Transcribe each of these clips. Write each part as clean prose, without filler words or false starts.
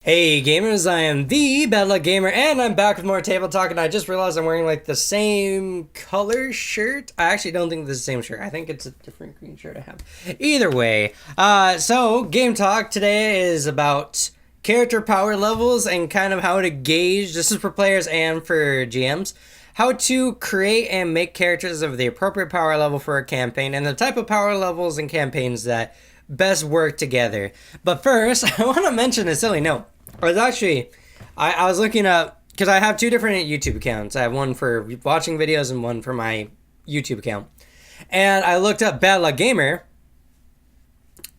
Hey gamers, I am the Bad Luck Gamer, and I'm back with more Table Talk, and I just realized I'm wearing like the same color shirt. I actually don't think this is the same shirt. I think it's a different green shirt I have. Either way, so Game Talk today is about character power levels and kind of how to gauge, this is for players and for GMs, how to create and make characters of the appropriate power level for a campaign, and the type of power levels and campaigns that best work together. But first, I want to mention a silly note. It was actually, I was looking up, because I have two different YouTube accounts. I have one for watching videos and one for my YouTube account. And I looked up Bad Luck Gamer,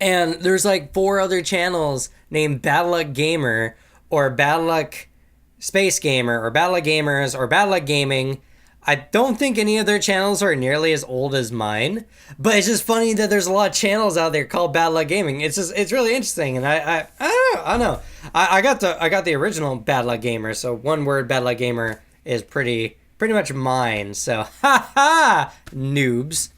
and there's like 4 other channels named Bad Luck Gamer, or Bad Luck Space Gamer, or Bad Luck Gamers, or Bad Luck Gaming. I don't think any of their channels are nearly as old as mine, but it's just funny that there's a lot of channels out there called Bad Luck Gaming. It's really interesting, and I don't know. I got the original Bad Luck Gamer, so one word Bad Luck Gamer is pretty much mine. So noobs.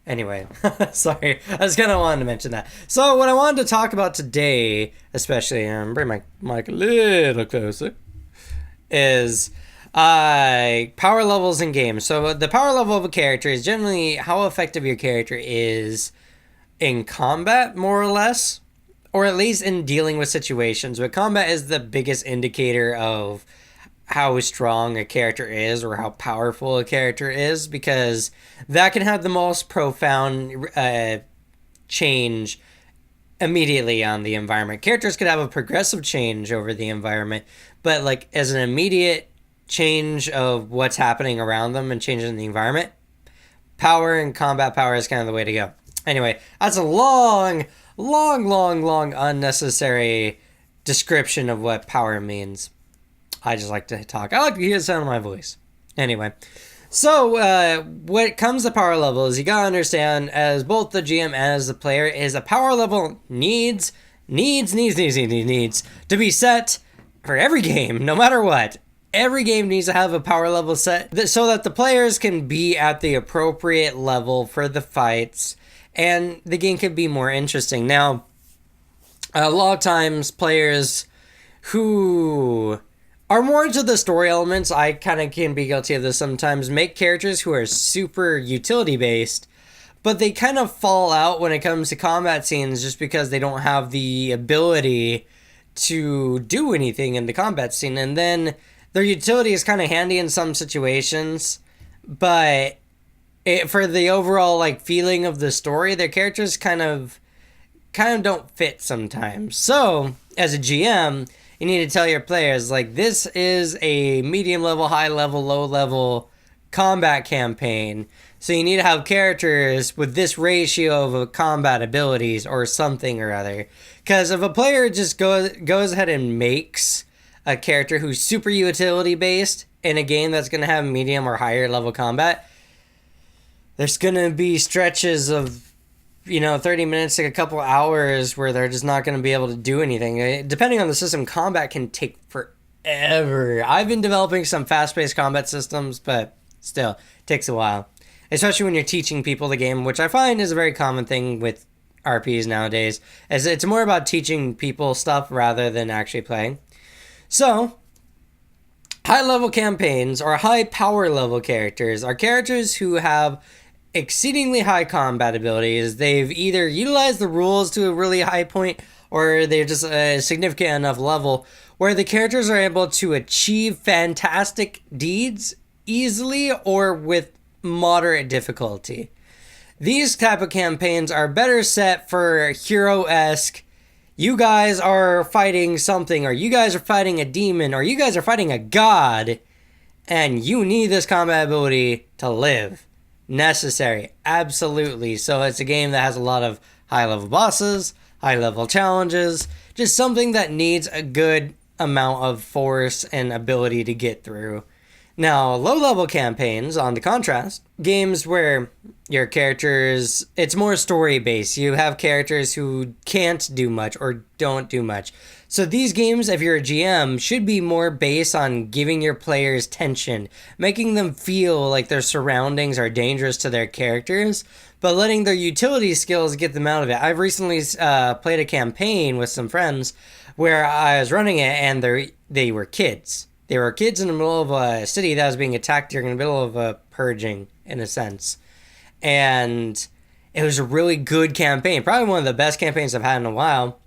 Anyway, sorry, I just kind of wanted to mention that. So what I wanted to talk about today, especially, bring my mic a little closer, is power levels in games. So the power level of a character is generally how effective your character is in combat, more or less, or at least in dealing with situations. But combat is the biggest indicator of how strong a character is or how powerful a character is, because that can have the most profound change immediately on the environment. Characters could have a progressive change over the environment, but like as an immediate change of what's happening around them and changing the environment, power and combat power is kind of the way to go. Anyway, that's a long unnecessary description of what power means. I just like to talk. I like to hear the sound of my voice. Anyway, so what comes to power level is you gotta understand, as both the GM and as the player, is a power level needs to be set for every game, no matter what. Every game needs to have a power level set so that the players can be at the appropriate level for the fights and the game can be more interesting. Now, a lot of times players who are more into the story elements, I kind of can be guilty of this sometimes, make characters who are super utility based, but they kind of fall out when it comes to combat scenes just because they don't have the ability to do anything in the combat scene. And then their utility is kind of handy in some situations, but for the overall like feeling of the story, their characters kind of don't fit sometimes. So as a GM, you need to tell your players, like, this is a medium level, high level, low level combat campaign. So you need to have characters with this ratio of combat abilities or something or other. Because if a player just goes ahead and makes a character who's super utility based in a game that's going to have medium or higher level combat, there's going to be stretches of 30 minutes to a couple hours where they're just not going to be able to do anything. Depending on the system, combat can take forever. I've been developing some fast-paced combat systems, but still, it takes a while. Especially when you're teaching people the game, which I find is a very common thing with RPs nowadays, as it's more about teaching people stuff rather than actually playing. So, high-level campaigns or high-power level characters are characters who have exceedingly high combat abilities. They've either utilized the rules to a really high point, or they're just a significant enough level where the characters are able to achieve fantastic deeds easily or with moderate difficulty. These type of campaigns are better set for hero-esque, you guys are fighting something, or you guys are fighting a demon, or you guys are fighting a god, and you need this combat ability to live. Necessary, absolutely. So it's a game that has a lot of high-level bosses, high-level challenges, just something that needs a good amount of force and ability to get through. Now, low-level campaigns, on the contrast, games where your characters, it's more story-based. You have characters who can't do much or don't do much. So these games, if you're a GM, should be more based on giving your players tension, making them feel like their surroundings are dangerous to their characters, but letting their utility skills get them out of it. I've recently played a campaign with some friends where I was running it, and they were kids. They were kids in the middle of a city that was being attacked during the middle of a purging, in a sense. And it was a really good campaign, probably one of the best campaigns I've had in a while.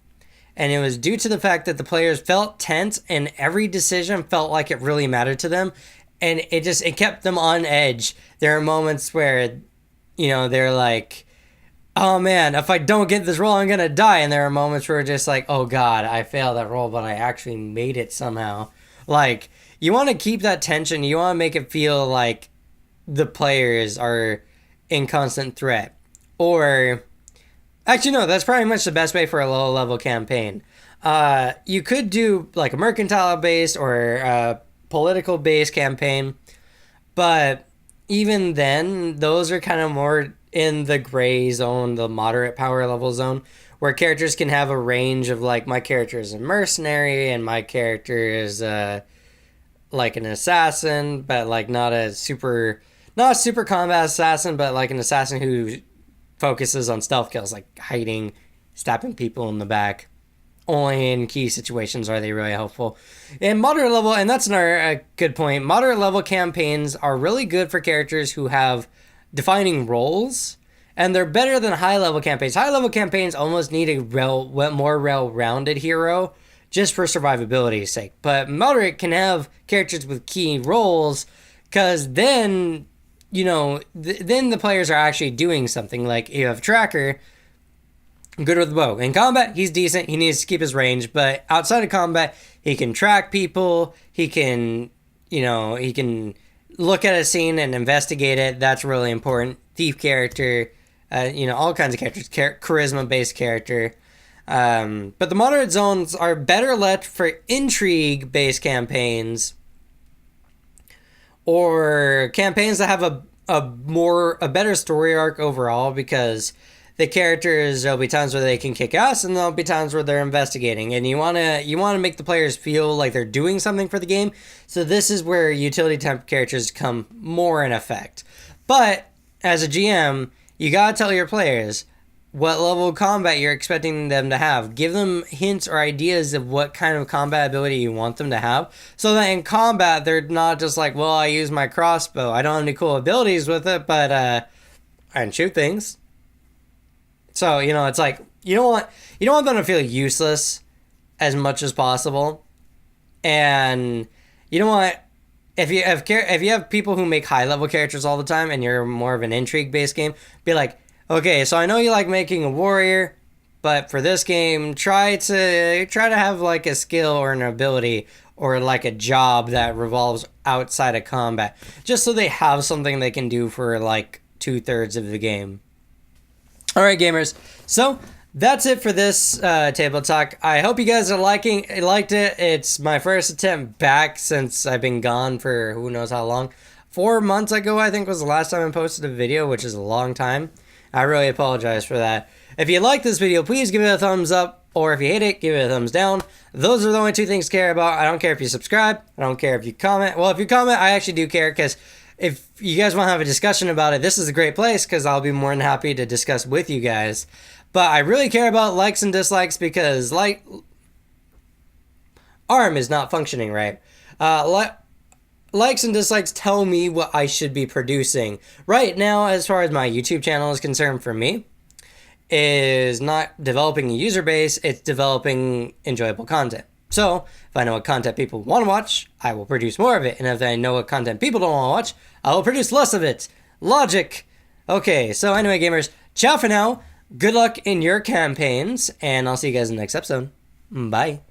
And it was due to the fact that the players felt tense and every decision felt like it really mattered to them. And it kept them on edge. There are moments where, they're like, oh man, if I don't get this roll, I'm going to die. And there are moments where it's just like, oh God, I failed that roll, but I actually made it somehow. Like, you want to keep that tension. You want to make it feel like the players are in constant threat. Or, actually, no, that's probably much the best way for a low-level campaign. You could do, like, a mercantile-based or a political-based campaign. But even then, those are kind of more in the gray zone, the moderate power level zone, where characters can have a range of, like, my character is a mercenary and my character is like an assassin, but like not a super combat assassin, but like an assassin who focuses on stealth kills, like hiding, stabbing people in the back. Only in key situations are they really helpful. And moderate level, and that's another good point, moderate level campaigns are really good for characters who have defining roles, and they're better than high level campaigns. High level campaigns almost need a more well-rounded hero just for survivability's sake. But moderate can have characters with key roles, because then, then the players are actually doing something. Like, you have Tracker, good with the bow. In combat, he's decent. He needs to keep his range. But outside of combat, he can track people. He can, he can look at a scene and investigate it. That's really important. Thief character, all kinds of characters. Charisma-based character. But the moderate zones are better left for intrigue-based campaigns, or campaigns that have a better story arc overall, because the characters, there'll be times where they can kick ass and there'll be times where they're investigating, and you want to make the players feel like they're doing something for the game. So this is where utility type characters come more in effect. But as a GM, you gotta tell your players what level of combat you're expecting them to have. Give them hints or ideas of what kind of combat ability you want them to have, so that in combat they're not just like, well, I use my crossbow, I don't have any cool abilities with it, but I can shoot things. So, it's like, you don't want them to feel useless as much as possible. And you don't want, if you have people who make high level characters all the time and you're more of an intrigue based game, be like, okay, so I know you like making a warrior, but for this game, try to have like a skill or an ability or like a job that revolves outside of combat, just so they have something they can do for like 2/3 of the game. All right, gamers. So that's it for this table talk. I hope you guys liked it. It's my first attempt back since I've been gone for who knows how long. 4 months ago, I think, was the last time I posted a video, which is a long time. I really apologize for that. If you like this video, please give it a thumbs up, or if you hate it, give it a thumbs down. Those are the only two things I care about. I don't care if you subscribe. I don't care if you comment. Well, if you comment, I actually do care, because if you guys want to have a discussion about it, this is a great place, because I'll be more than happy to discuss with you guys. But I really care about likes and dislikes, because ARM is not functioning right. Likes and dislikes tell me what I should be producing. Right now, as far as my YouTube channel is concerned, for me, is not developing a user base, it's developing enjoyable content. So, if I know what content people want to watch, I will produce more of it. And if I know what content people don't want to watch, I will produce less of it. Logic. Okay, so anyway, gamers, ciao for now. Good luck in your campaigns, and I'll see you guys in the next episode. Bye.